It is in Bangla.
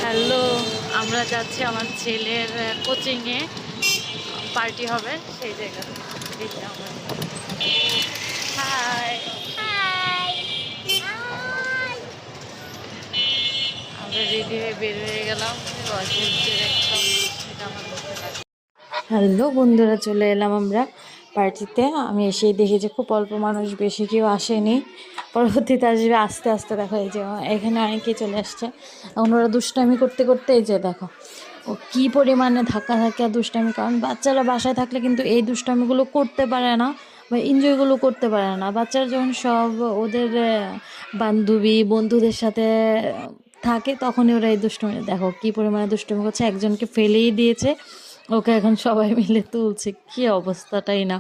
হ্যালো, আমরা যাচ্ছি আমার ছেলের কোচিংয়ে, পার্টি হবে সেই জায়গায়। হাই, আমরা রেডি হয়ে বের হয়ে গেলাম। হ্যালো বন্ধুরা, চলে এলাম আমরা পার্টিতে। আমি এসেই দেখি যে খুব অল্প মানুষ, বেশি কেউ আসেনি। পরবর্তীতে আসবে আস্তে আস্তে। দেখো এই যে এখানে অনেকেই চলে আসছে। এখন ওরা দুষ্টামি করতে করতে এই যে দেখো ও কী পরিমাণে ধাক্কা ধাক্কা দুষ্টামি। কারণ বাচ্চারা বাসায় থাকলে কিন্তু এই দুষ্টামিগুলো করতে পারে না বা এনজয়গুলো করতে পারে না। বাচ্চারা যখন সব ওদের বান্ধবী বন্ধুদের সাথে থাকে তখনই ওরা এই দুষ্টুমি, দেখো কী পরিমাণে দুষ্টুমি করছে। একজনকে ফেলেই দিয়েছে, ওকে এখন সবাই মিলে তুলছে। কী অবস্থাটাই না।